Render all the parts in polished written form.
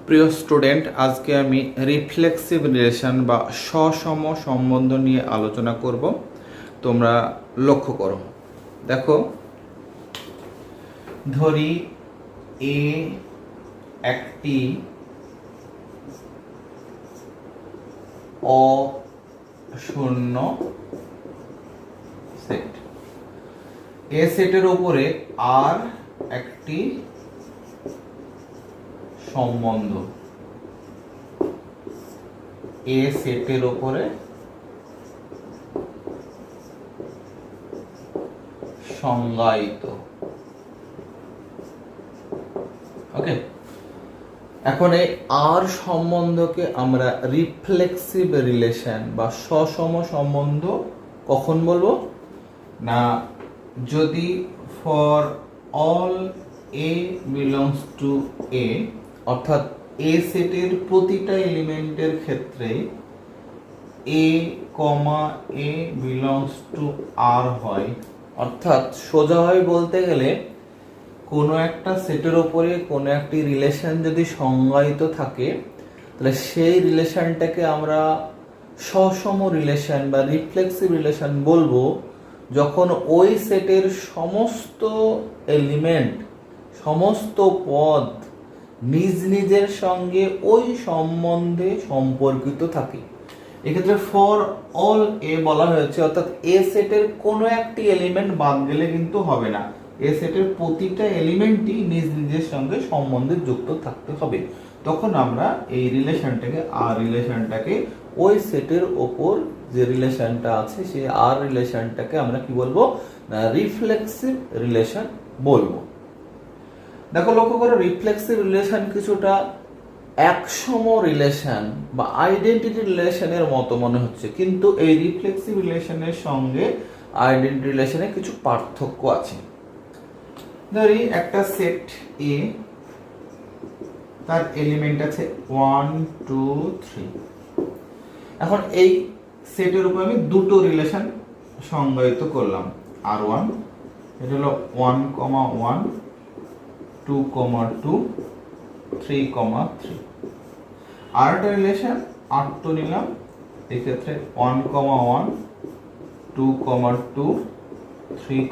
প্রিয় স্টুডেন্ট, আজকে আমি রিফ্লেক্সিভ রিলেশন বা সসম সম্বন্ধ নিয়ে আলোচনা করব। তোমরা লক্ষ্য করো, দেখো, ধরি এ একটি অশূন্য সেট, এ সেটের উপরে আর একটি সম্বন্ধ, এ সেটের উপরে সংজ্ঞায়িত। ওকে, এখন এই আর সম্বন্ধকে আমরা রিফ্লেক্সিভ রিলেশন বা সসম সম্বন্ধ কখন বলবো না, যদি for all a belongs to A, অর্থাৎ এ সেটের প্রতিটা এলিমেন্টের ক্ষেত্রে এ কমা এ বিলংস টু আর হয়। অর্থাৎ সোজাভাবে বলতে গেলে কোনো একটা সেটের উপরে কোনো একটি রিলেশন যদি সংজ্ঞায়িত থাকে, তাহলে সেই রিলেশনটাকে আমরা সসম রিলেশন বা রিফ্লেক্সিভ রিলেশন বলবো যখন ওই সেটের সমস্ত এলিমেন্ট, সমস্ত পদ নিজ নিজের সঙ্গে ওই সম্বন্ধে সম্পর্কিত থাকে। এক্ষেত্রে ফর অল এ বলা হয়েছে, অর্থাৎ এ সেটের কোনো একটি এলিমেন্ট বাদ গেলে কিন্তু হবে না, এ সেটের প্রতিটা এলিমেন্টই নিজ নিজের সঙ্গে সম্বন্ধে যুক্ত থাকতে হবে। তখন আমরা এই রিলেশনটাকে আর রিলেশনটাকে ওই সেটের ওপর যে রিলেশনটা আছে সেই আর রিলেশনটাকে আমরা কি বলবো না, রিফ্লেক্সিভ রিলেশন বলবো। দেখো, লক্ষ্য করো, রিফ্লেক্সিভ রিলেশন কিছুটা একসম রিলেশন বা আইডেন্টিটি রিলেশনের মতো মনে হচ্ছে, কিন্তু এই রিফ্লেক্সিভ রিলেশনের সঙ্গে আইডেন্টিটি রিলেশনে কিছু পার্থক্য আছে। ধরি একটা সেট এ, তার এলিমেন্ট আছে 1 2 3। এখন এই সেটের উপর আমি দুটো রিলেশন সংজ্ঞায়িত করলাম, R1 এটা হলো 1, 1 2, 2 3, 3। আর একটা রিলেশন R2 নিলাম, এক্ষেত্রে 1, 1 2, 2 3,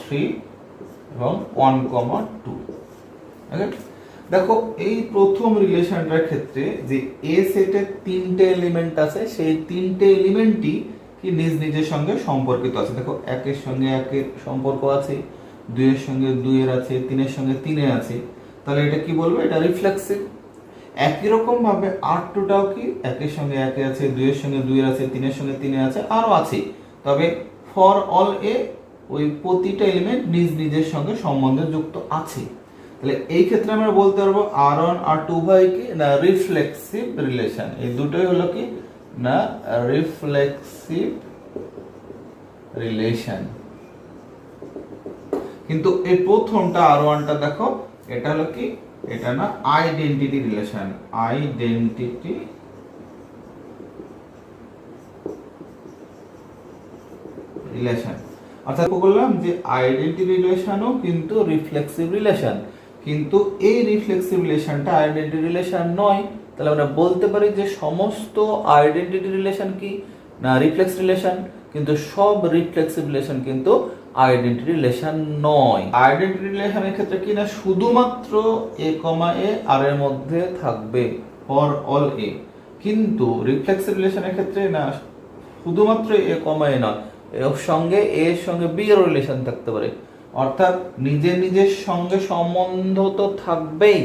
3 এবং 1, 2। ওকে, দেখো, এই প্রথম রিলেশনটার ক্ষেত্রে যে এ সেটের তিনটে এলিমেন্ট আছে, সেই তিনটে এলিমেন্টই কি নিজ নিজের সঙ্গে সম্পর্কিত আছে। দেখো, একের সঙ্গে একের সম্পর্ক আছে, দুইয়ের সঙ্গে দুইয়ের আছে, তিনের সঙ্গে তিনের আছে, তাহলে এটা কি বলবো, এটা রিফ্লেক্সিভ। একই রকম ভাবে R2টাও কি একের সঙ্গে একে আছে, দুইয়ের সঙ্গে দুইয়ের আছে, তিনের সঙ্গে তিনের আছে, আরো আছে। তবে ফর অল এ ওই প্রতিটা এলিমেন্ট নিজ নিজের সঙ্গে সম্বন্ধে যুক্ত আছে। তাহলে এই ক্ষেত্রে আমরা বলতে পারবো R1 R2 উভয় কি না রিফ্লেক্সিভ রিলেশন। এই দুটোই হলো কি না রিফ্লেক্সিভ রিলেশন। কিন্তু এই প্রথমটা R1টা দেখো, এটা হলো কি, এটা না আইডেন্টিটি রিলেশন, আইডেন্টিটি রিলেশন। অর্থাৎ বললাম যে আইডেন্টিটি রিলেশনও কিন্তু রিফ্লেক্সিভ রিলেশন, কিন্তু এই রিফ্লেক্সিভ রিলেশনটা আইডেন্টিটি রিলেশন নয়। তাহলে আমরা বলতে পারি যে সমস্ত আইডেন্টিটি রিলেশন কি না রিফ্লেক্স রিলেশন, কিন্তু সব রিফ্লেক্সিভ রিলেশন কিন্তু আইডেন্টিটি রিলেশন নয়। আইডেন্টিটি রিলেশনের ক্ষেত্রে কি না শুধুমাত্র এ কমা এ আর এর মধ্যে থাকবে ফর অল এ, কিন্তু রিফ্লেক্সিভ রিলেশনের ক্ষেত্রে না শুধুমাত্র এ কমা এ নয়, এর সঙ্গে এর সঙ্গে বি এর রিলেশন থাকতে পারে। অর্থাৎ নিজের নিজের সঙ্গে সম্বন্ধ তো থাকবেই,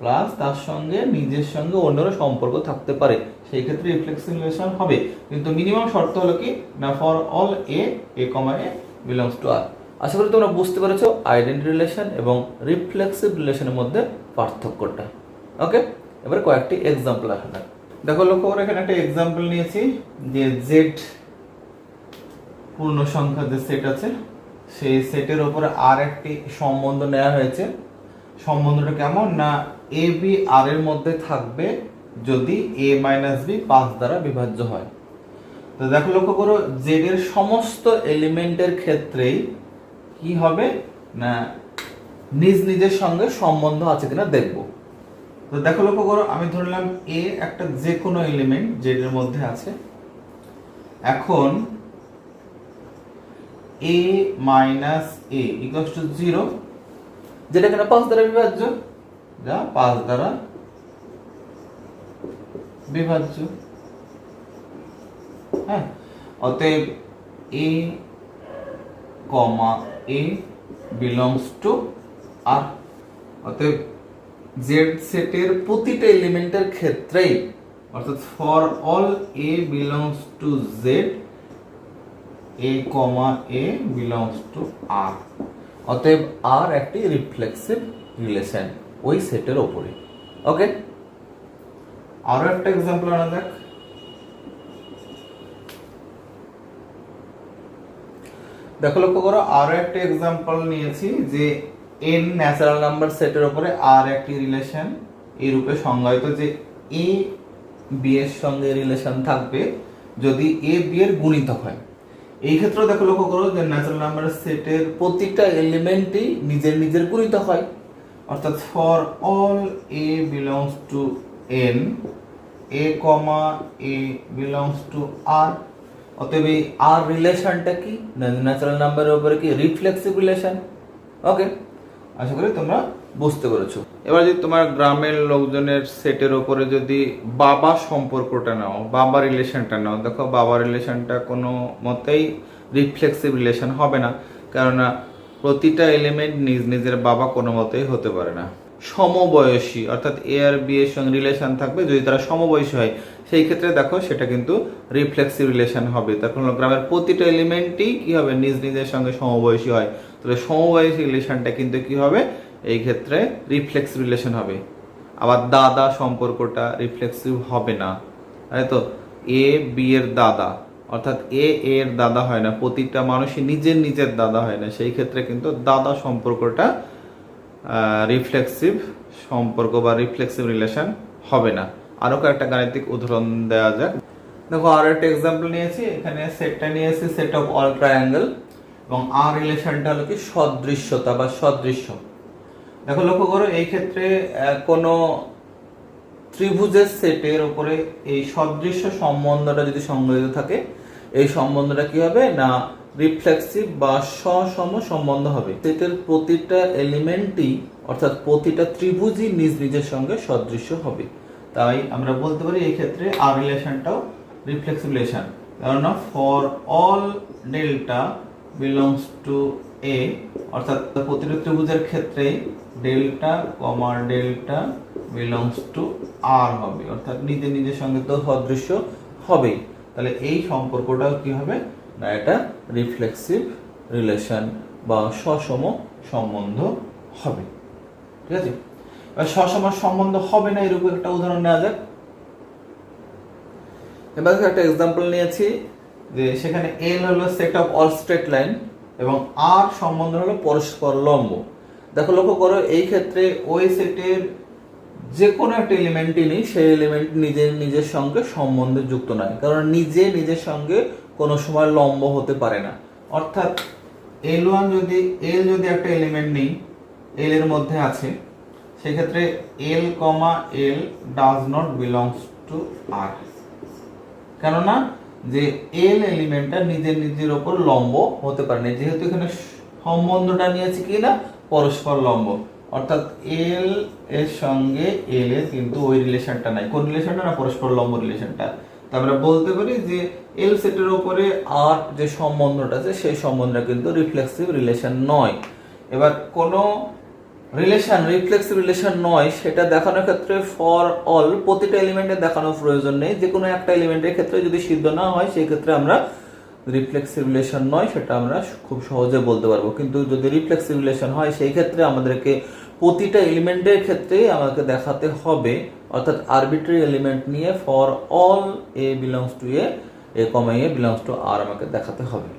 প্লাস তার সঙ্গে নিজের সঙ্গে অন্যেরও সম্পর্ক থাকতে পারে, সেই ক্ষেত্রে রিফ্লেক্সিভ রিলেশন হবে। কিন্তু মিনিমাম শর্ত হলো কি না for all a comma a belongs to R. আশা করি তোমরা বুঝতে পেরেছো আইডেন্টিটি রিলেশন এবং রিফ্লেক্সিভ রিলেশনের মধ্যে পার্থক্যটা। ওকে, এবার কয়েকটি এক্সাম্পল আসলে দেখো, লক্ষ্য করে এখানে একটা এক্সাম্পল নিয়েছি যে জেড পূর্ণ সংখ্যা যে সেট আছে, সেই সেটের উপরে আর একটি সম্বন্ধ নেওয়া হয়েছে। সম্বন্ধটা কেমন না এ বি আর এর মধ্যে থাকবে যদি a মাইনাস বি 5 দ্বারা বিভাজ্য হয়। তো দেখো, লক্ষ্য করো, জেড এর সমস্ত এলিমেন্টের ক্ষেত্রেই কি হবে না নিজ নিজের সঙ্গে সম্বন্ধ আছে কিনা দেখব। তো দেখো লক্ষ্য করো, আমি ধরলাম এ একটা যে কোনো এলিমেন্ট জেড এর মধ্যে আছে। এখন a minus a equals to 0, যেটা কিনা 5 দ্বারা বিভাজ্য, যা 5 দ্বারা বিভাজ্য। হ্যাঁ, অতএব a comma a belongs to R. অতএব জেড সেটের প্রতিটা এলিমেন্টের ক্ষেত্রেই, অর্থাৎ for all a belongs to Z, a comma a belongs to R. অতএব আর একটি রিফ্লেক্সিভ রিলেশন ওই সেটের উপরে। ওকে, আরো একটা এক্সাম্পল আনা যাক। দেখো লক্ষ্য করো, আরো একটা এক্সাম্পল নিয়েছি যে n ন্যাচারাল নাম্বার সেটের উপরে আর একটি রিলেশন এই রূপে সংজ্ঞায়িত যে a b এর সঙ্গে রিলেশন থাকবে যদি a b এর গুণিতক হয়। এই ক্ষেত্রে দেখো লক্ষ্য করো যে ন্যাচারাল নাম্বার সেটের প্রতিটা এলিমেন্টই নিজের নিজের গুণিতক হয়, অর্থাৎ for all a belongs two n, a comma a belongs two r। অতএব এই আর রিলেশনটা কি, ন্যাচারাল নাম্বারের উপরে কি রিফ্লেক্সিভ রিলেশন। ওকে, আশা করি তোমরা বুঝতে পেরেছো। এবার যদি তোমার গ্রামের লোকজনের সেটের উপরে যদি বাবা সম্পর্কটা নাও, বাবা রিলেশনটা নাও, দেখো বাবা রিলেশনটা কোনো মতেই রিফ্লেক্সিভ রিলেশন হবে না, কেননা প্রতিটা এলিমেন্ট নিজ নিজের বাবা কোনো মতেই হতে পারে না। সমবয়সী অর্থাৎ এ আর বি এর সঙ্গে রিলেশন থাকবে যদি তারা সমবয়সী হয়, সেই ক্ষেত্রে দেখো সেটা কিন্তু রিফ্লেক্সিভ রিলেশন হবে। তখন গ্রামের প্রতিটা এলিমেন্টই কি হবে, নিজ নিজের সঙ্গে সমবয়সী হয়, তাহলে সমবয়সী রিলেশনটা কিন্তু কি হবে, এই ক্ষেত্রে রিফ্লেক্সিভ রিলেশন হবে। আবার দাদা সম্পর্কটা রিফ্লেক্সিভ হবে না, তাই তো, এ বি এর দাদা অর্থাৎ এ এর দাদা হয় না, প্রতিটা মানুষই নিজের নিজের দাদা হয় না, সেই ক্ষেত্রে কিন্তু দাদা সম্পর্কটা রিফ্লেক্সিভ সম্পর্ক বা রিফ্লেক্সিভ রিলেশন হবে না। আরো কয়েকটা গাণিতিক উদাহরণ দেওয়া যাক। দেখো আরো একটা এক্সাম্পল নিয়েছি, এখানে সেটটা নিয়েছি সেট অফ অল ট্রায়াঙ্গেল, এবং আর রিলেশনটা হলো কি সদৃশ্যতা বা সদৃশ্য। দেখো লক্ষ্য করো, এই ক্ষেত্রে কোনো ত্রিভুজের সেটের উপরে এই সদৃশ্য সম্বন্ধটা যদি সংজ্ঞায়িত থাকে, এই সম্বন্ধটা কি হবে না রিফ্লেক্সিভ বা সসম সম্বন্ধ হবে। সেটের প্রতিটা এলিমেন্টই অর্থাৎ প্রতিটা ত্রিভুজই নিজ নিজের সঙ্গে সদৃশ্য হবে। তাই আমরা বলতে পারি এই ক্ষেত্রে আর রিলেশনটাও রিফ্লেক্সিভ রিলেশন, কারণ for all delta belongs to A, অর্থাৎ প্রতিটা ত্রিভুজের ক্ষেত্রে delta comma delta belongs to R হবে, অর্থাৎ নিজের নিজের সঙ্গে তো সদৃশ্য হবেই। তাহলে এই সম্পর্কটাও কি হবে না, এটা রিফ্লেক্সিভ রিলেশন বা সসম সম্বন্ধ হবে। ঠিক আছে, এবার সসম সম্বন্ধ হবে না এরকম একটা উদাহরণ নেওয়া যাক। এবার একটা এক্সাম্পল নিয়েছি যে সেখানে এল হলো set of all straight line এবং আর সম্বন্ধ হলো পরস্পর লম্ব। দেখো লক্ষ্য করো, এই ক্ষেত্রে ওই সেটের যে কোনো একটা এলিমেন্টই নেই, সেই এলিমেন্ট নিজের নিজের সঙ্গে সম্বন্ধে যুক্ত নয়, কারণ নিজে নিজের সঙ্গে কোনো সময় লম্ব হতে পারে না। অর্থাৎ L1 যদি একটা এলিমেন্ট নেই, এল এর মধ্যে আছে, সেক্ষেত্রে এল কমা এল ডাজ নট বিলংস টু আর, কেননা যে এল এলিমেন্টটা নিজের নিজের ওপর লম্ব হতে পারে না, যেহেতু এখানে সম্বন্ধটা নিয়েছি কি না পরস্পর লম্ব, অর্থাৎ এল এর সঙ্গে এল এর কিন্তু ওই রিলেশনটা নাই। কোন রিলেশনটা না, পরস্পর লম্ব রিলেশনটা। তো আমরা বলতে পারি যে এল সেটের উপরে আর যে সম্বন্ধটা আছে সেই সম্বন্ধটা কিন্তু রিফ্লেক্সিভ রিলেশন নয়। এবার কোন রিলেশন রিফ্লেক্সিভ রিলেশন নয় সেটা দেখানোর ক্ষেত্রে ফর অল প্রতিটা এলিমেন্টের দেখানোর প্রয়োজন নেই, যে কোনো একটা এলিমেন্টের ক্ষেত্রে যদি সিদ্ধ না হয় সেই ক্ষেত্রে আমরা রিফ্লেক্সিভ রিলেশন নয় সেটা আমরা খুব সহজে বলতে পারবো। কিন্তু যদি রিফ্লেক্সিভ রিলেশন হয় সেই ক্ষেত্রে আমাদেরকে প্রতিটা এলিমেন্টের ক্ষেত্রেই আমাকে দেখাতে হবে, অর্থাৎ আরবিট্রারি এলিমেন্ট নিয়ে for all a belongs to A comma a belongs to R আমাকে দেখাতে হবে।